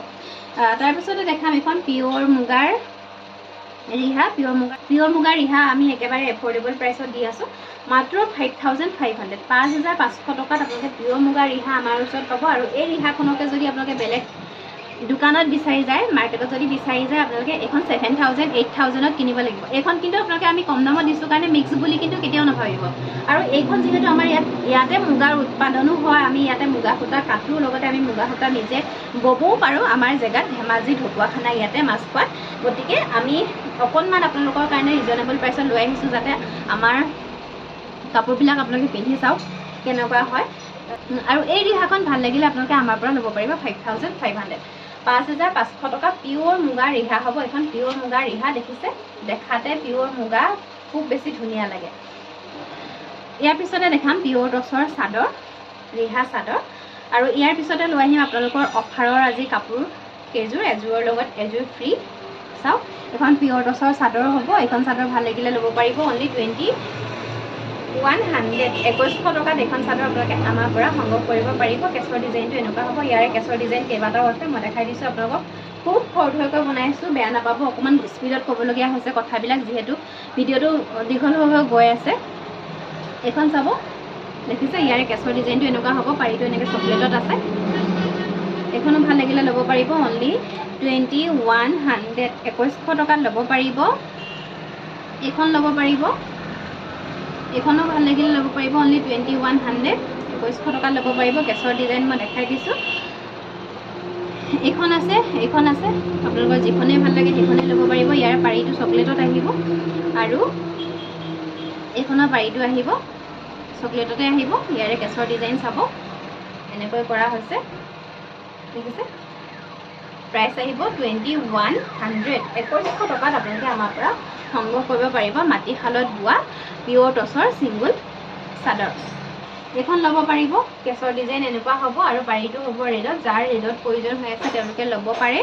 তাৰপিছতে দেখাম এখন পিয়ৰ মুগাৰ ৰিহা পিয়ৰ মুগাৰ ৰিহা আমি একেবাৰে এফৰ্ডেবল প্ৰাইচত দি আছোঁ মাত্ৰ 5500 5500 টকাত আপোনালোকে পিয়ৰ মুগাৰ ৰিহা আমাৰ ওচৰত পাব আৰু এই ৰিহাখনকে যদি আপোনালোকে বেলেগ দোকানত বিচাৰি যায় মাৰ্কেটত যদি বিচাৰি যায় আপোনালোকে এখন 7000 8000ত কিনিব লাগিব এইখন কিন্তু আপোনালোকে আমি কম দামত দিছোঁ কাৰণে মিক্স বুলি কিন্তু কেতিয়াও নাভাবিব আৰু এইখন যিহেতু আমাৰ ইয়াতে মুগাৰ উৎপাদনো হয় আমি ইয়াতে মুগা সূতা কাটো লগতে আমি মুগা সূতা নিজে ববও পাৰোঁ আমাৰ জেগাত ধেমাজি ঢকুৱাখানা ইয়াতে মাছখোৱাত গতিকে আমি অকণমান আপোনালোকৰ কাৰণে ৰিজনেবল প্ৰাইচত লৈ আহিছোঁ যাতে আমাৰ কাপোৰবিলাক আপোনালোকে পিন্ধি চাওক কেনেকুৱা হয় আৰু এই ৰিহাখন ভাল লাগিলে আপোনালোকে আমাৰ পৰা ল'ব পাৰিব 5500 5500 টকা পিয়ৰ মুগা ৰিহা হ'ব এখন পিয়ৰ মুগা ৰিহা দেখিছে দেখাতে পিয়ৰ মুগা খুব বেছি ধুনীয়া লাগে ইয়াৰ পিছতে দেখাম পিয়ৰ টছৰ চাদৰ ৰিহা চাদৰ আৰু ইয়াৰ পিছতে লৈ আহিম আপোনালোকৰ অফাৰৰ আজি কাপোৰ কেইযোৰ এযোৰৰ লগত এযোৰ ফ্ৰী চাওক এখন পিয়ৰ টছৰ চাদৰ হ'ব এইখন চাদৰ ভাল লাগিলে ল'ব পাৰিব অনলি 2100 টকাত এখন চাদৰ আপোনালোকে আমাৰ পৰা সংগ্ৰহ কৰিব পাৰিব কেছৰ ডিজাইনটো এনেকুৱা হ'ব ইয়াৰে কেছৰ ডিজাইন কেইবাটাও আছে মই দেখাই দিছোঁ আপোনালোকক খুব খৰধৰকৈ বনাইছোঁ বেয়া নাপাব অকণমান স্পীডত ক'বলগীয়া হৈছে কথাবিলাক যিহেতু ভিডিঅ'টো দীঘল হৈ গৈ আছে এইখন চাব দেখিছে ইয়াৰে কেছৰ ডিজাইনটো এনেকুৱা হ'ব পাৰিটো এনেকৈ চকলেটত আছে এইখনো ভাল লাগিলে ল'ব পাৰিব অনলি 2100 টকাত ল'ব পাৰিব এইখন ল'ব পাৰিব এইখনো ভাল লাগিলে ল'ব পাৰিব অনলি 2100 টকাত ল'ব পাৰিব কেছৰ ডিজাইন মই দেখাই দিছোঁ এইখন আছে আপোনালোকৰ যিখনেই ভাল লাগে সেইখনেই ল'ব পাৰিব ইয়াৰ পাৰিটো চকলেটত আহিব আৰু এইখনৰ পাৰিটো আহিব চকলেটতে আহিব ইয়াৰে কেছৰ ডিজাইন চাব এনেকৈ কৰা হৈছে ঠিক আছে প্ৰাইচ আহিব 2100 টকাত আপোনালোকে আমাৰ পৰা সংগ্ৰহ কৰিব পাৰিব মাটিশালত বোৱা পিয়ৰ টছৰ ছিংগল চাদৰ এইখন ল'ব পাৰিব কেছৰ ডিজাইন এনেকুৱা হ'ব আৰু পাৰিটো হ'ব ৰেডত যাৰ ৰেডত প্ৰয়োজন হৈ আছে তেওঁলোকে ল'ব পাৰে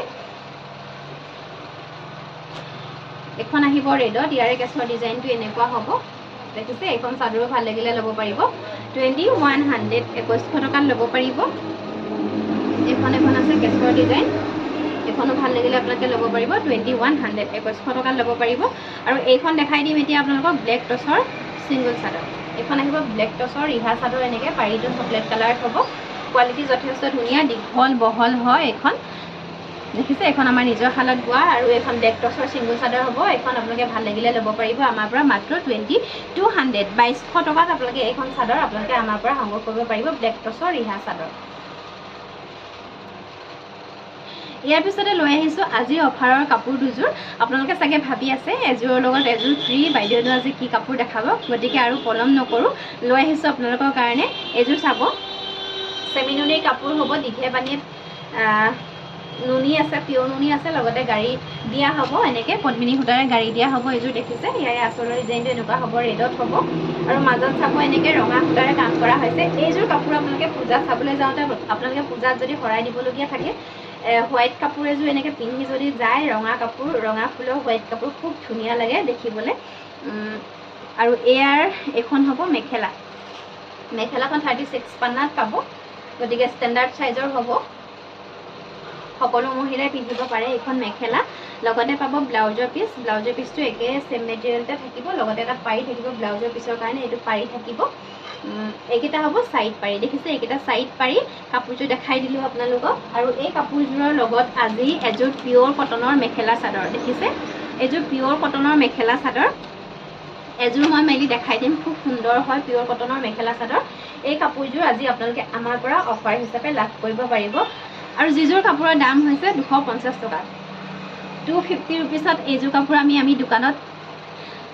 এখন আহিব ৰেডত ইয়াৰে কেছৰ ডিজাইনটো এনেকুৱা হ'ব দেখিছে এইখন চাদৰো ভাল লাগিলে ল'ব পাৰিব 2100 টকাত ল'ব পাৰিব এখন আছে কেছৰ ডিজাইন এইখনো ভাল লাগিলে আপোনালোকে ল'ব পাৰিব 2100 টকাত ল'ব পাৰিব আৰু এইখন দেখাই দিম এতিয়া আপোনালোকক ব্লেক টছৰ ছিংগল চাদৰ এইখন আহিব ব্লেক টছৰ ৰিহা চাদৰ এনেকৈ পাৰিটো চকলেট কালাৰত হ'ব কোৱালিটি যথেষ্ট ধুনীয়া দীঘল বহল হয় এইখন দেখিছে এইখন আমাৰ নিজৰ শালত বোৱা আৰু এইখন ব্লেক টছৰ ছিংগল চাদৰ হ'ব এইখন আপোনালোকে ভাল লাগিলে ল'ব পাৰিব আমাৰ পৰা মাত্ৰ 2200 টকাত আপোনালোকে এইখন চাদৰ আপোনালোকে আমাৰ পৰা সংগ্ৰহ কৰিব পাৰিব ব্লেক টছৰ ৰিহা চাদৰ ইয়াৰ পিছতে লৈ আহিছোঁ আজিৰ অফাৰৰ কাপোৰ দুযোৰ আপোনালোকে চাগে ভাবি আছে এযোৰৰ লগত এযোৰ ফ্ৰী বাইদেউনো আজি কি কাপোৰ দেখাব গতিকে আৰু পলম নকৰোঁ লৈ আহিছোঁ আপোনালোকৰ কাৰণে এযোৰ চাব চেমিনুনিৰ কাপোৰ হ'ব দীঘে পানীত নুনি আছে পিয়ৰ নুনি আছে লগতে গাড়ী দিয়া হ'ব এনেকৈ পদ্মিনী সূতাৰে গাড়ী দিয়া হ'ব এযোৰ দেখিছে ইয়াৰে আচলৰ ডিজাইনটো এনেকুৱা হ'ব ৰেডত হ'ব আৰু মাজত চাব এনেকৈ ৰঙা সূতাৰে কাম কৰা হৈছে এইযোৰ কাপোৰ আপোনালোকে পূজাত চাবলৈ যাওঁতে আপোনালোকে পূজাত যদি শৰাই দিবলগীয়া থাকে হোৱাইট কাপোৰ এযোৰ এনেকৈ পিন্ধি যদি যায় ৰঙা কাপোৰ ৰঙা ফুলৰ হোৱাইট কাপোৰ খুব ধুনীয়া লাগে দেখিবলৈ আৰু এয়াৰ এইখন হ'ব মেখেলাখন 36 পান্নাত পাব গতিকে ষ্টেণ্ডাৰ্ড চাইজৰ হ'ব সকলো মহিলাই পিন্ধিব পাৰে এইখন মেখেলা লগতে পাব ব্লাউজৰ পিচটো একে সেম মেটেৰিয়েলতে থাকিব লগতে এটা পাৰি থাকিব ব্লাউজৰ পিচৰ কাৰণে এইটো পাৰি থাকিব এইকেইটা হ'ব সাইড পাৰি দেখিছে এইকেইটা সাইড পাৰি কাপোৰযোৰ দেখাই দিলোঁ আপোনালোকক আৰু এই কাপোৰযোৰৰ লগত আজি এযোৰ পিয়ৰ কটনৰ মেখেলা চাদৰ দেখিছে এযোৰ পিয়ৰ কটনৰ মেখেলা চাদৰ এযোৰ মই মেলি দেখাই দিম খুব সুন্দৰ হয় পিয়ৰ কটনৰ মেখেলা চাদৰ এই কাপোৰযোৰ আজি আপোনালোকে আমাৰ পৰা অফাৰ হিচাপে লাভ কৰিব পাৰিব আৰু যিযোৰ কাপোৰৰ দাম হৈছে 250 টকা 250 ৰুপিছত এইযোৰ কাপোৰ আমি দোকানত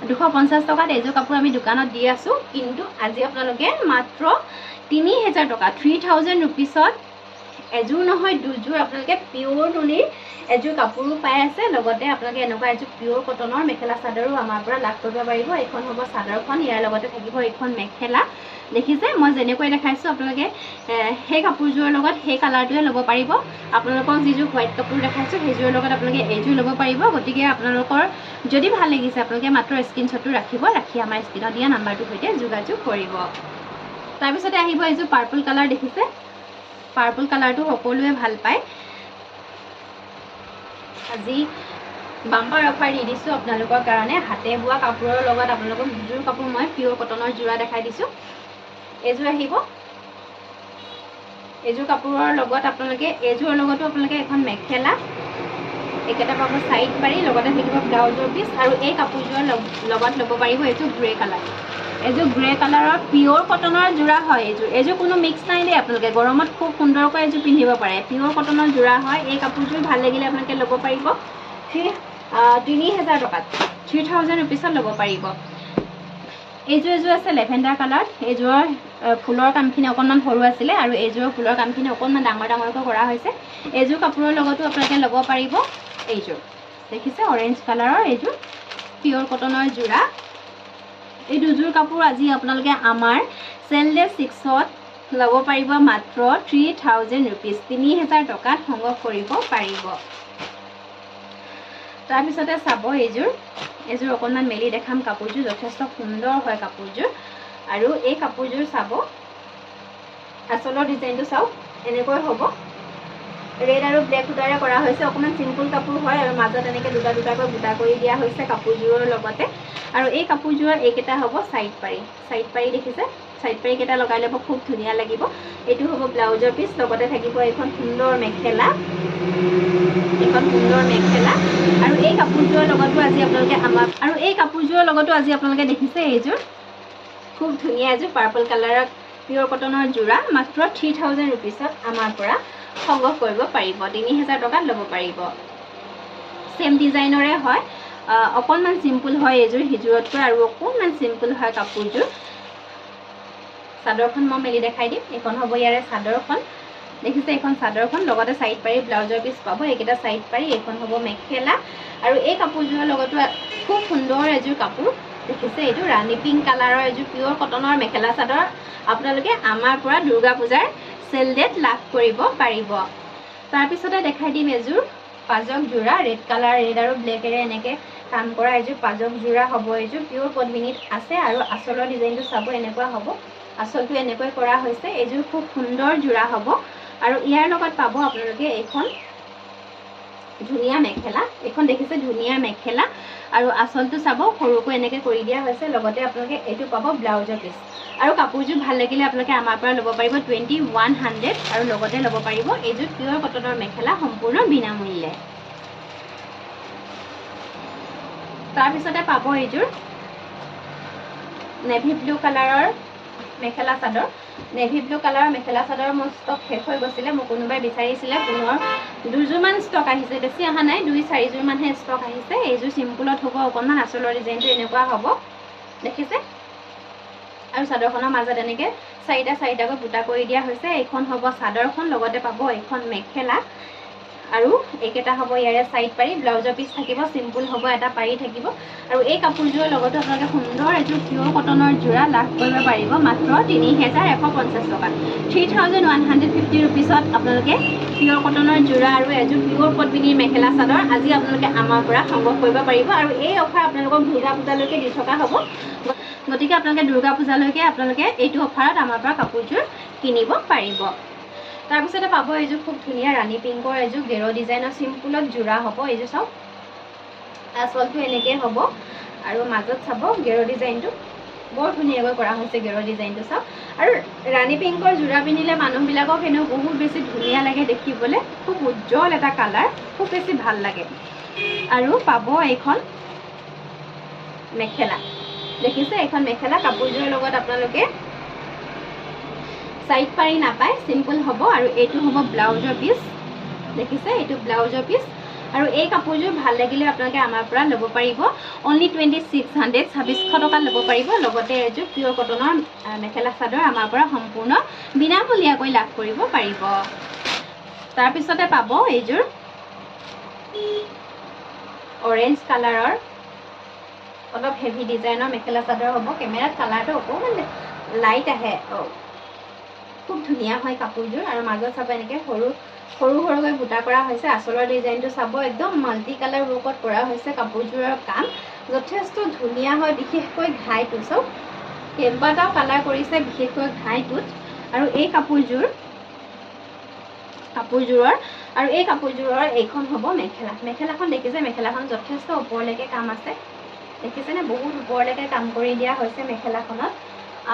250 টকাত এযোৰ কাপোৰ আমি দোকানত দি আছোঁ, কিন্তু আজি আপোনালোকে মাত্ৰ 3000 টকা 3000 ৰুপিছত এযোৰ নহয় দুযোৰ আপোনালোকে পিয়ৰ নুনিৰ এযোৰ কাপোৰো পাই আছে। লগতে আপোনালোকে এনেকুৱা এযোৰ পিয়ৰ কটনৰ মেখেলা চাদৰো আমাৰ পৰা লাভ কৰিব পাৰিব। এইখন হ'ব চাদৰখন, ইয়াৰ লগতে থাকিব এইখন মেখেলা। দেখিছে মই যেনেকৈ দেখাইছোঁ আপোনালোকে সেই কাপোৰযোৰৰ লগত সেই কালাৰটোৱে ল'ব পাৰিব। আপোনালোকক যিযোৰ হোৱাইট কাপোৰ দেখাইছোঁ সেইযোৰৰ লগত আপোনালোকে এইযোৰ ল'ব পাৰিব। গতিকে আপোনালোকৰ যদি ভাল লাগিছে আপোনালোকে মাত্ৰ স্ক্ৰীনশ্বটটো ৰাখিব, ৰাখি আমাৰ স্ক্ৰীনত দিয়া নাম্বাৰটোৰ সৈতে যোগাযোগ কৰিব। তাৰপিছতে আহিব এইযোৰ পাৰ্পল কালাৰ। দেখিছে পাৰ্পল কালাৰটো সকলোৱে ভাল পায়। আজি বাম্পাৰ অফাৰ দি দিছোঁ আপোনালোকৰ কাৰণে। হাতে বোৱা কাপোৰৰ লগত আপোনালোকক দুযোৰ কাপোৰ মই পিয়ৰ কটনৰ যোৰা দেখাই দিছোঁ। এইযোৰ আহিব, এইযোৰ কাপোৰৰ লগত আপোনালোকে এইযোৰৰ লগতো আপোনালোকে এখন মেখেলা একেটা পাব চাইড পাৰি, লগতে থাকিব ব্লাউজৰ পিচ। আৰু এই কাপোৰযোৰৰ লগত ল'ব পাৰিব এইযোৰ গ্ৰে কালাৰ। এইযোৰ গ্ৰে কালাৰৰ পিয়ৰ কটনৰ যোৰা হয়। এইযোৰ কোনো মিক্স নাই দেই। আপোনালোকে গৰমত খুব সুন্দৰকৈ এইযোৰ পিন্ধিব পাৰে। পিয়ৰ কটনৰ যোৰা হয়। এই কাপোৰযোৰ ভাল লাগিলে আপোনালোকে ল'ব পাৰিব 3000 টকাত 3000 ৰুপিছত ল'ব পাৰিব। এইযোৰ আছে লেভেণ্ডাৰ কালাৰ। এইযোৰৰ ফুলৰ কামখিনি অকণমান সৰু আছিলে আৰু এইযোৰৰ ফুলৰ কামখিনি অকণমান ডাঙৰকৈ কৰা হৈছে। এইযোৰ কাপোৰৰ লগতো আপোনালোকে ল'ব পাৰিব এইযোৰ। দেখিছে অৰেঞ্জ কালাৰৰ এইযোৰ পিয়ৰ কটনৰ যোৰা। এই দুযোৰ কাপোৰ আজি আপোনালোকে আমাৰ চেলডে 6ত ল'ব পাৰিব মাত্ৰ 3000 ৰুপিজ, 3000 টকাত সংগ্ৰহ কৰিব পাৰিব। তাৰপিছতে চাব এইযোৰ অকণমান মেলি দেখাম। কাপোৰযোৰ যথেষ্ট সুন্দৰ হয় কাপোৰযোৰ। আৰু এই কাপোৰযোৰ চাব, আঁচলৰ ডিজাইনটো চাওক, এনেকৈ হ'ব। ৰেড আৰু ব্লেক সূতাৰে কৰা হৈছে। অকণমান চিম্পুল কাপোৰ হয় আৰু মাজত এনেকৈ দুটাকৈ বুটা কৰি দিয়া হৈছে কাপোৰযোৰৰ লগতে। আৰু এই কাপোৰযোৰৰ এইকেইটা হ'ব চাইড পাৰি। দেখিছে চাইড পাৰিকেইটা লগাই ল'ব, খুব ধুনীয়া লাগিব। এইটো হ'ব ব্লাউজৰ পিচ, লগতে থাকিব এইখন সুন্দৰ মেখেলা, আৰু এই কাপোৰযোৰৰ লগতো আজি আপোনালোকে দেখিছে এইযোৰ খুব ধুনীয়া এযোৰ পাৰ্পল কালাৰৰ পিয়ৰ কটনৰ যোৰা মাত্ৰ 3000 ৰুপিছত আমাৰ পৰা সংগ্ৰহ কৰিব পাৰিব। 3000 টকাত ল'ব পাৰিব। চেম ডিজাইনৰে হয়, অকণমান চিম্পুল হয় এইযোৰ সিযোৰতকৈ, আৰু অকণমান চিম্পুল হয় কাপোৰযোৰ। চাদৰখন মই মেলি দেখাই দিম। এইখন হ'ব ইয়াৰে চাদৰখন। দেখিছে এইখন চাদৰখন, লগতে চাইড পাৰি ব্লাউজৰ পিচ পাব। এইকেইটা চাইড পাৰি, এইখন হ'ব মেখেলা। আৰু এই কাপোৰযোৰৰ লগতো খুব সুন্দৰ এযোৰ কাপোৰ। দেখিছে এইটো ৰাণী পিংক কালাৰৰ এযোৰ পিয়ৰ কটনৰ মেখেলা চাদৰ আপোনালোকে আমাৰ পৰা দুৰ্গা পূজাৰ চেল ডেত লাভ কৰিব পাৰিব। তাৰপিছতে দেখাই দিম এযোৰ পাজক যোৰা। ৰেড কালাৰ, ৰেড আৰু ব্লেকেৰে এনেকৈ কাম কৰা এযোৰ পাজক যোৰা হ'ব। এইযোৰ পিয়ৰ পদ্মিনীত আছে আৰু আঁচলৰ ডিজাইনটো চাব, এনেকুৱা হ'ব। আঁচলটো এনেকৈ কৰা হৈছে। এইযোৰ খুব সুন্দৰ যোৰা হ'ব। আৰু ইয়াৰ লগত পাব আপোনালোকে এইখন ধুনীয়া মেখেলা। এইখন দেখিছে ধুনীয়া মেখেলা, আৰু আঁচলটো চাব সৰুকৈ এনেকৈ কৰি দিয়া হৈছে। লগতে আপোনালোকে এইটো পাব ব্লাউজৰ পিচ। আৰু কাপোৰযোৰ ভাল লাগিলে আপোনালোকে আমাৰ পৰা ল'ব পাৰিব 2100, আৰু লগতে ল'ব পাৰিব এইযোৰ পিয়ৰ কটনৰ মেখেলা সম্পূৰ্ণ বিনামূল্যে। তাৰপিছতে পাব এইযোৰ নেভি ব্লু কালাৰৰ মেখেলা চাদৰ। নেভি ব্লু কালাৰৰ মেখেলা চাদৰ মোৰ ষ্টক শেষ হৈ গৈছিলে, মোক কোনোবাই বিচাৰিছিলে। পুনৰ দুযোৰমান ষ্টক আহিছে, বেছি অহা নাই, 2-4 যোৰমানহে ষ্টক আহিছে। এইযোৰ চিম্পুলত হ'ব, অকণমান আঁচলৰ ডিজাইনটো এনেকুৱা হ'ব। দেখিছে, আৰু চাদৰখনৰ মাজত এনেকৈ চাৰিটাকৈ বুটা কৰি দিয়া হৈছে। এইখন হ'ব চাদৰখন, লগতে পাব এইখন মেখেলা, আৰু এইকেইটা হ'ব ইয়াৰে চাইড পাৰি। ব্লাউজৰ পিচ থাকিব, চিম্পুল হ'ব, এটা পাৰি থাকিব। আৰু এই কাপোৰযোৰৰ লগতো আপোনালোকে সুন্দৰ এযোৰ পিয়ৰ কটনৰ যোৰা লাভ কৰিব পাৰিব মাত্ৰ 3150 টকাত। 3150 ৰুপিছত আপোনালোকে পিয়ৰ কটনৰ যোৰা আৰু এযোৰ পিয়ৰ পদ্মিনীৰ মেখেলা চাদৰ আজি আপোনালোকে আমাৰ পৰা সংগ্ৰহ কৰিব পাৰিব। আৰু এই অফাৰ আপোনালোকক দুৰ্গা পূজালৈকে দি থকা হ'ব। গতিকে আপোনালোকে দুৰ্গা পূজালৈকে আপোনালোকে এইটো অফাৰত আমাৰ পৰা কাপোৰযোৰ কিনিব পাৰিব। তাৰপিছতে পাব এইযোৰ খুব ধুনীয়া ৰাণী পিংকৰ এযোৰ গেৰ ডিজাইনৰ চিম্পুলত যোৰা হ'ব। এইযোৰ চাওক, আঁচলটো এনেকৈ হ'ব, আৰু মাজত চাব গেৰ ডিজাইনটো বৰ ধুনীয়াকৈ কৰা হৈছে। গেৰ ডিজাইনটো চাওক, আৰু ৰাণী পিংকৰ যোৰা পিন্ধিলে মানুহবিলাকক এনেও বহুত বেছি ধুনীয়া লাগে দেখিবলৈ। খুব উজ্জ্বল এটা কালাৰ, খুব বেছি ভাল লাগে। আৰু পাব এইখন মেখেলা। দেখিছে এইখন মেখেলা, কাপোৰযোৰৰ লগত আপোনালোকে চাইড পাৰি নাপায়, চিম্পুল হ'ব। আৰু এইটো হ'ব ব্লাউজৰ পিচ। দেখিছে এইটো ব্লাউজৰ পিচ, আৰু এই কাপোৰযোৰ ভাল লাগিলে আপোনালোকে আমাৰ পৰা ল'ব পাৰিব অনলি 2600 2600 টকাত ল'ব পাৰিব লগতে এযোৰ পিয়ৰ কটনৰ মেখেলা চাদৰ আমাৰ পৰা সম্পূৰ্ণ বিনামূলীয়াকৈ লাভ কৰিব পাৰিব তাৰপিছতে পাব এইযোৰ অৰেঞ্জ কালাৰৰ অলপ হেভি ডিজাইনৰ মেখেলা চাদৰ হ'ব কেমেৰাত কালাৰটো অকণমান লাইট আহে খুব ধুনীয়া হয় কাপোৰযোৰ আৰু মাজত চাব এনেকৈ সৰু সৰুকৈ বুটা কৰা হৈছে আঁচলৰ ডিজাইনটো চাব একদম মাল্টি কালাৰ ৱৰ্কত কৰা হৈছে কাপোৰযোৰৰ কাম যথেষ্ট ধুনীয়া হয় বিশেষকৈ ঘাইটো চব কেইবাটাও কালাৰ কৰিছে বিশেষকৈ ঘাইটোত আৰু এই কাপোৰযোৰৰ এইখন হ'ব মেখেলাখন দেখিছে মেখেলাখন যথেষ্ট ওপৰলৈকে কাম আছে দেখিছেনে বহুত ওপৰলৈকে কাম কৰি দিয়া হৈছে মেখেলাখনত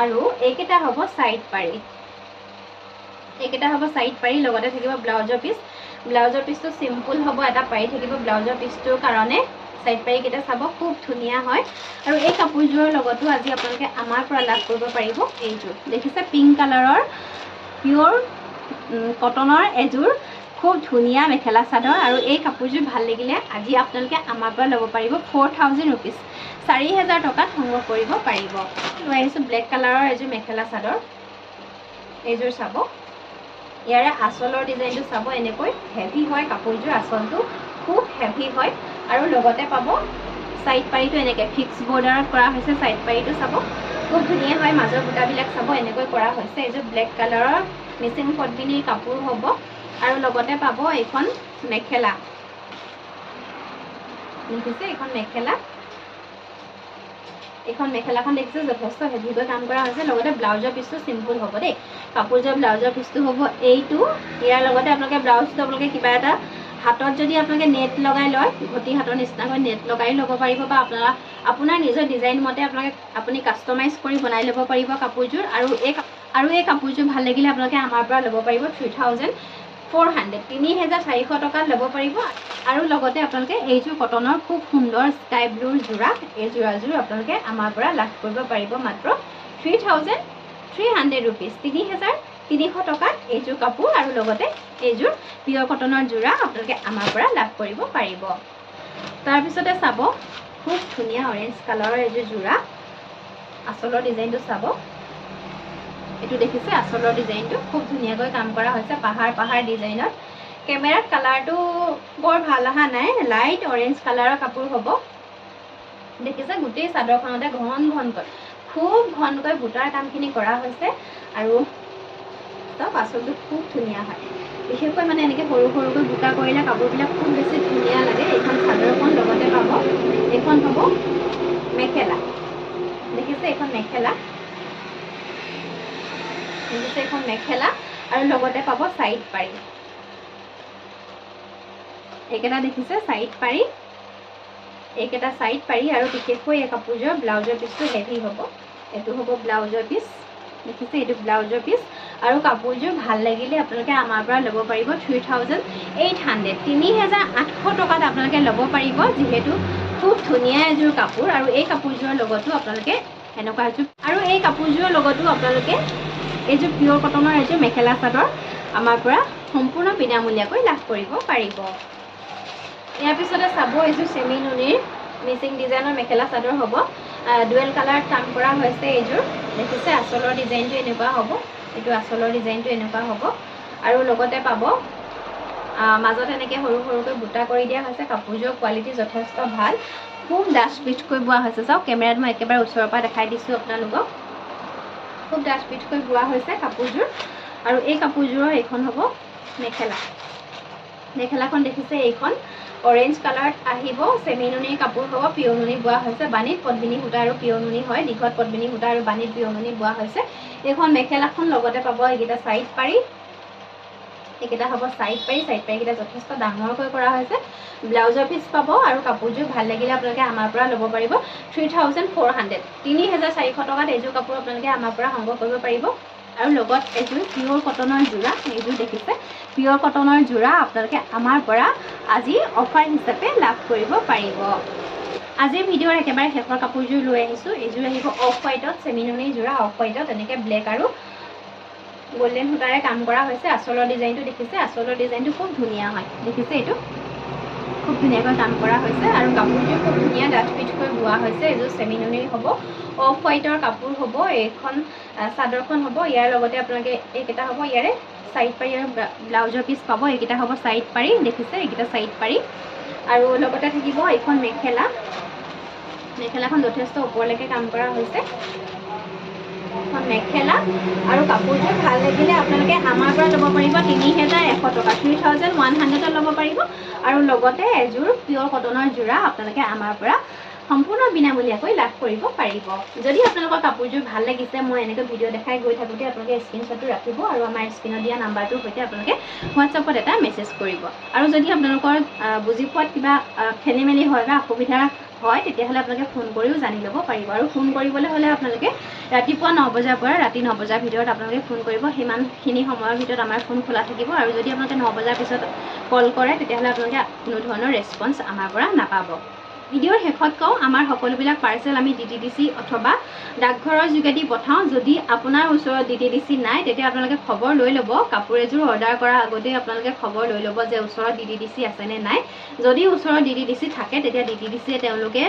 আৰু এইকেইটা হ'ব সাইড পাৰি লগতে থাকিব ব্লাউজৰ পিচটো সিম্পল হ'ব এটা পাৰি থাকিব ব্লাউজৰ পিচটোৰ কাৰণে সাইড পাৰি কেইটা চাব খুব ধুনীয়া হয় আৰু এই কাপোৰযোৰৰ লগতো আজি আপোনালোকে আমাৰ পৰা লাভ কৰিব পাৰিব এইযোৰ দেখিছে পিংক কালাৰৰ পিয়ৰ কটনৰ এযোৰ খুব ধুনীয়া মেখেলা চাদৰ আৰু এই কাপোৰযোৰ ভাল লাগিলে আজি আপোনালোকে আমাৰ পৰা ল'ব পাৰিব 4000 ৰুপিজ 4000 টকাত সংগ্ৰহ কৰিব পাৰিব লৈ আহিছোঁ ব্লেক কালাৰৰ এযোৰ মেখেলা চাদৰ এইযোৰ চাব ইয়াৰে আঁচলৰ ডিজাইনটো চাব এনেকৈ হেভি হয় কাপোৰযোৰ আঁচলটো খুব হেভি হয় আৰু লগতে পাব সাইড পাৰিটো এনেকৈ ফিক্স বৰ্ডাৰত কৰা হৈছে সাইড পাৰিটো চাব খুব ধুনীয়া হয় মাজৰ বুটাবিলাক চাব এনেকৈ কৰা হৈছে এইযোৰ ব্লেক কালাৰৰ মিচিং পদ্মিনীৰ কাপোৰ হ'ব আৰু লগতে পাব এইখন মেখেলা দেখিছে এইখন মেখেলাখন দেখিছে যথেষ্ট হেভিকৈ কাম কৰা হৈছে লগতে ব্লাউজৰ পিচটো সিম্পল হ'ব দেই কাপোৰযোৰ ব্লাউজৰ পিচটো হ'ব এইটো ইয়াৰ লগতে আপোনালোকে ব্লাউজটো আপোনালোকে কিবা এটা হাতত যদি আপোনালোকে নেট লগাই লয় ঘটি হাতৰ নিচিনাকৈ নেট লগাই ল'ব পাৰিব বা আপোনাৰ নিজৰ ডিজাইন মতে আপুনি কাষ্টমাইজ কৰি বনাই ল'ব পাৰিব কাপোৰযোৰ আৰু এই কাপোৰযোৰ ভাল লাগিলে আপোনালোকে আমাৰ পৰা ল'ব পাৰিব 3400 3400 টকাত ল'ব পাৰিব আৰু লগতে আপোনালোকে এইযোৰ কটনৰ খুব সুন্দৰ স্কাই ব্লুৰ যোৰা এই যোৰাযোৰ আপোনালোকে আমাৰ পৰা লাভ কৰিব পাৰিব মাত্ৰ 3300 ৰুপিজ 3300 টকাত এইযোৰ কাপোৰ আৰু লগতে এইযোৰ পিয়ৰ কটনৰ যোৰা আপোনালোকে আমাৰ পৰা লাভ কৰিব পাৰিব তাৰপিছতে চাব খুব ধুনীয়া অৰেঞ্জ কালাৰৰ এইযোৰ যোৰা আঁচলৰ ডিজাইনটো চাব এইটো দেখিছে আঁচলৰ ডিজাইনটো খুব ধুনীয়াকৈ কাম কৰা হৈছে পাহাৰ ডিজাইনত কেমেৰাত কালাৰটো বৰ ভাল অহা নাই লাইট অৰেঞ্জ কালাৰৰ কাপোৰ হ'ব দেখিছে গোটেই চাদৰখনতে খুব ঘনকৈ বুটাৰ কামখিনি কৰা হৈছে আৰু পাছলটো খুব ধুনীয়া হয় বিশেষকৈ মানে এনেকৈ সৰুকৈ বুটা কৰিলে কাপোৰবিলাক খুব বেছি ধুনীয়া লাগে এইখন চাদৰখন লগতে পাব এইখন হ'ব মেখেলা দেখিছে এইখন মেখেলা আৰু লগতে পাব সাইড পাৰি এইকেইটা দেখিছে সাইড পাৰি আৰু বিশেষকৈ এই কাপোৰযোৰ ব্লাউজৰ পিচটো হেভি হ'ব এইটো হ'ব ব্লাউজৰ পিচ দেখিছে এইটো ব্লাউজৰ পিচ আৰু কাপোৰযোৰ ভাল লাগিলে আপোনালোকে আমাৰ পৰা ল'ব পাৰিব 3800 টকাত আপোনালোকে ল'ব পাৰিব যিহেতু খুব ধুনীয়া এযোৰ কাপোৰ আৰু এই কাপোৰযোৰৰ লগতো আপোনালোকে এনেকুৱা এযোৰ আৰু এই কাপোৰযোৰৰ লগতো আপোনালোকে এইযোৰ পিয়ৰ কটনৰ এযোৰ মেখেলা চাদৰ আমাৰ পৰা সম্পূৰ্ণ বিনামূলীয়াকৈ লাভ কৰিব পাৰিব ইয়াৰ পিছতে চাব এইযোৰ চেমি নুনিৰ মিচিং ডিজাইনৰ মেখেলা চাদৰ হ'ব ডুৱেল কালাৰত কাম কৰা হৈছে এইযোৰ দেখিছে আঁচলৰ ডিজাইনটো এনেকুৱা হ'ব এইটো আঁচলৰ ডিজাইনটো এনেকুৱা হ'ব আৰু লগতে পাব মাজত এনেকৈ সৰুকৈ বুটা কৰি দিয়া হৈছে কাপোৰযোৰৰ কোৱালিটি যথেষ্ট ভাল খুব ডাঠ পিঠকৈ বোৱা হৈছে চাওক কেমেৰাত মই একেবাৰে ওচৰৰ পৰা দেখাই দিছোঁ আপোনালোকক খুব ডাঠ পিঠকৈ বোৱা হৈছে কাপোৰযোৰ আৰু এই কাপোৰযোৰৰ এইখন হ'ব মেখেলাখন দেখিছে এইখন অৰেঞ্জ কালাৰত আহিব চেমি নুনিৰ কাপোৰ হ'ব পিয়ৰ নুনি বোৱা হৈছে বাণীত পদ্মিনী সূতা আৰু পিয়ৰ নুনি হয় দীঘত পদ্মিনী সূতা আৰু বাণীত পিয়ৰ নুনি বোৱা হৈছে এইখন মেখেলাখন লগতে পাব এইকেইটা সাইড পাৰি এইকেইটা হ'ব সাইড পাৰিকেইটা যথেষ্ট ডাঙৰকৈ কৰা হৈছে ব্লাউজৰ পিচ পাব আৰু কাপোৰযোৰ ভাল লাগিলে আপোনালোকে আমাৰ পৰা ল'ব পাৰিব 3400 3400 টকাত এইযোৰ কাপোৰ আপোনালোকে আমাৰ পৰা সংগ্ৰহ কৰিব পাৰিব আৰু লগত এইযোৰ পিয়ৰ কটনৰ যোৰা এইযোৰ দেখিছে পিয়ৰ কটনৰ যোৰা আপোনালোকে আমাৰ পৰা আজি অফাৰ হিচাপে লাভ কৰিব পাৰিব আজিৰ ভিডিঅ'ৰ একেবাৰে শেষৰ কাপোৰযোৰ লৈ আহিছোঁ এইযোৰ আহিব অফ হোৱাইটত চেমি নুনিৰ যোৰা অফ হোৱাইটত এনেকৈ ব্লেক আৰু গোল্ডেন সূতাৰে কাম কৰা হৈছে আঁচলৰ ডিজাইনটো দেখিছে আঁচলৰ ডিজাইনটো খুব ধুনীয়া হয় দেখিছে এইটো খুব ধুনীয়াকৈ কাম কৰা হৈছে আৰু কাপোৰযোৰ খুব ধুনীয়া ডাঠপিঠকৈ বোৱা হৈছে এযোৰ চেমিননিৰ হ'ব অফ হোৱাইটৰ কাপোৰ হ'ব এইখন চাদৰখন হ'ব ইয়াৰ লগতে আপোনালোকে এইকেইটা হ'ব ইয়াৰে সাইড পাৰি আৰু ব্লাউজৰ পিস পাব এইকেইটা হ'ব সাইড পাৰি দেখিছে এইকেইটা সাইড পাৰি আৰু লগতে থাকিব এইখন মেখেলাখন যথেষ্ট ওপৰলৈকে কাম কৰা হৈছে মেখেলা আৰু কাপোৰযোৰ ভাল লাগিলে আপোনালোকে আমাৰ পৰা ল'ব পাৰিব 3100 টকা 3100 ল'ব পাৰিব আৰু লগতে এযোৰ পিয়ৰ কটনৰ যোৰা আপোনালোকে আমাৰ পৰা সম্পূৰ্ণ বিনামূলীয়াকৈ লাভ কৰিব পাৰিব যদি আপোনালোকৰ কাপোৰযোৰ ভাল লাগিছে মই এনেকৈ ভিডিঅ' দেখাই গৈ থাকোঁতে আপোনালোকে স্ক্ৰীনশ্বটটো ৰাখিব আৰু আমাৰ স্ক্ৰীনত দিয়া নাম্বাৰটোৰ সৈতে আপোনালোকে হোৱাটছআপত এটা মেছেজ কৰিব আৰু যদি আপোনালোকৰ বুজি পোৱাত কিবা খেলিমেলি হয় বা অসুবিধা হয় তেতিয়াহ'লে আপোনালোকে ফোন কৰিও জানি ল'ব পাৰিব আৰু ফোন কৰিবলৈ হ'লে আপোনালোকে ৰাতিপুৱা 9 বজাৰ পৰা ৰাতি 9 বজাৰ ভিতৰত আপোনালোকে ফোন কৰিব সিমানখিনি সময়ৰ ভিতৰত আমাৰ ফোন খোলা থাকিব আৰু যদি আপোনালোকে 9 বজাৰ পিছত কল কৰে তেতিয়াহ'লে আপোনালোকে কোনো ধৰণৰ ৰেছপন্স আমাৰ পৰা নাপাব ভিডিঅ'ৰ শেষত কওঁ আমাৰ সকলোবিলাক পাৰ্চেল আমি DTDC অথবা ডাকঘৰৰ যোগেদি পঠাওঁ যদি আপোনাৰ ওচৰত DTDC নাই তেতিয়া আপোনালোকে খবৰ লৈ ল'ব কাপোৰ এযোৰ অৰ্ডাৰ কৰাৰ আগতে আপোনালোকে খবৰ লৈ ল'ব যে ওচৰত DTDC আছে নে নাই যদি ওচৰত DTDC থাকে তেতিয়া DTDC তেওঁলোকে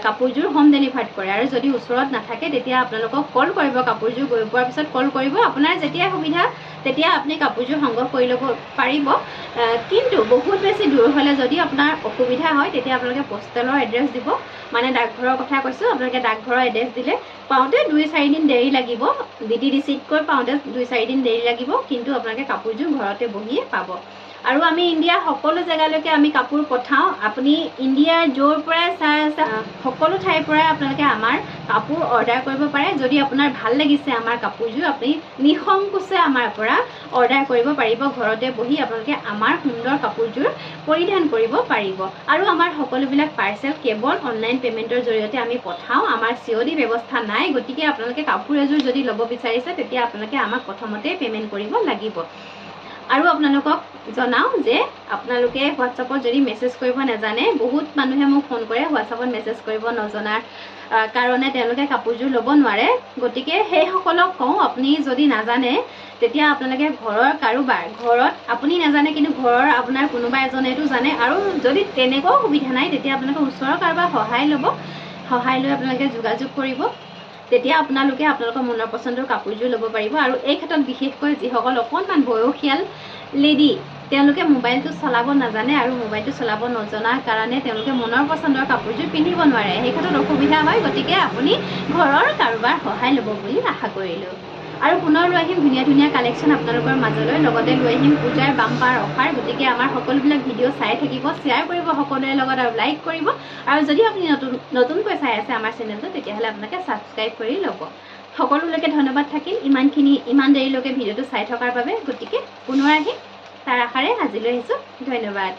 কাপোৰযোৰ হোম ডেলিভাৰ্ড কৰে আৰু যদি ওচৰত নাথাকে তেতিয়া আপোনালোকক কল কৰিব কাপোৰযোৰ গৈ পোৱাৰ পিছত কল কৰিব আপোনাৰ যেতিয়া সুবিধা তেতিয়া আপুনি কাপোৰযোৰ সংগ্ৰহ কৰি ল'ব পাৰিব কিন্তু বহুত বেছি দূৰ হ'লে যদি আপোনাৰ অসুবিধা হয় তেতিয়া আপোনালোকে পোষ্টেলৰ এড্ৰেছ দিব মানে ডাকঘৰৰ কথা কৈছোঁ আপোনালোকে ডাকঘৰৰ এড্ৰেছ দিলে পাওঁতে 2-4 দিন দেৰি লাগিব DTDCতকৈ পাওঁতে 2-4 দিন দেৰি লাগিব কিন্তু আপোনালোকে কাপোৰযোৰ ঘৰতে বহিয়ে পাব আৰু আমি ইণ্ডিয়াৰ সকলো জেগালৈকে আমি কাপোৰ পঠাওঁ আপুনি ইণ্ডিয়াৰ য'ৰ পৰাই চাই সকলো ঠাইৰ পৰাই আপোনালোকে আমাৰ কাপোৰ অৰ্ডাৰ কৰিব পাৰে যদি আপোনাৰ ভাল লাগিছে আমাৰ কাপোৰযোৰ আপুনি নিসংকোচে আমাৰ পৰা অৰ্ডাৰ কৰিব পাৰিব ঘৰতে বহি আপোনালোকে আমাৰ সুন্দৰ কাপোৰযোৰ পৰিধান কৰিব পাৰিব আৰু আমাৰ সকলোবিলাক পাৰ্চেল কেৱল অনলাইন পেমেণ্টৰ জৰিয়তে আমি পঠাওঁ আমাৰ COD ব্যৱস্থা নাই গতিকে আপোনালোকে কাপোৰ এযোৰ যদি ল'ব বিচাৰিছে তেতিয়া আপোনালোকে আমাক প্ৰথমতে পেমেণ্ট কৰিব লাগিব আৰু আপোনালোকক জনাও যে আপোনালোকে হোৱাটছআপত যদি মেছেজ কৰিব নাজানে বহুত মানুহে মোক ফোন কৰে হোৱাটছআপত মেছেজ কৰিব নজনাৰ কাৰণে তেওঁলোকে কাপোৰযোৰ ল'ব নোৱাৰে গতিকে সেইসকলক কওঁ আপুনি যদি নাজানে তেতিয়া আপোনালোকে ঘৰৰ কাৰোবাৰ ঘৰত আপুনি নাজানে কিন্তু ঘৰৰ আপোনাৰ কোনোবা এজনেতো জানে আৰু যদি তেনেকুৱাও সুবিধা নাই তেতিয়া আপোনালোকে ওচৰৰ কাৰোবাৰ সহায় লৈ আপোনালোকে যোগাযোগ কৰিব তেতিয়া আপোনালোকে আপোনালোকৰ মনৰ পছন্দৰ কাপোৰযোৰ ল'ব পাৰিব আৰু এই ক্ষেত্ৰত বিশেষকৈ যিসকল অকণমান বয়সীয়াল লেডি তেওঁলোকে মোবাইলটো চলাব নাজানে আৰু মোবাইলটো চলাব নজনাৰ কাৰণে তেওঁলোকে মনৰ পছন্দৰ কাপোৰযোৰ পিন্ধিব নোৱাৰে সেই ক্ষেত্ৰত অসুবিধা হয় গতিকে আপুনি ঘৰৰ কাৰোবাৰ সহায় ল'ব বুলি আশা কৰিলোঁ আৰু পুনৰ লৈ আহিম ধুনীয়া ধুনীয়া কালেকশ্যন আপোনালোকৰ মাজলৈ লগতে লৈ আহিম পূজাৰ বাম্পাৰ অফাৰ গতিকে আমাৰ সকলোবিলাক ভিডিঅ' চাই থাকিব শ্বেয়াৰ কৰিব সকলোৰে লগত আৰু লাইক কৰিব আৰু যদি আপুনি নতুনকৈ চাই আছে আমাৰ চেনেলটো তেতিয়াহ'লে আপোনালোকে ছাবস্ক্ৰাইব কৰি ল'ব সকলোলৈকে ধন্যবাদ থাকিল ইমান দেৰিলৈকে ভিডিঅ'টো চাই থকাৰ বাবে গতিকে পুনৰ আহিম তাৰ আশাৰে আজিলৈ আহিছোঁ ধন্যবাদ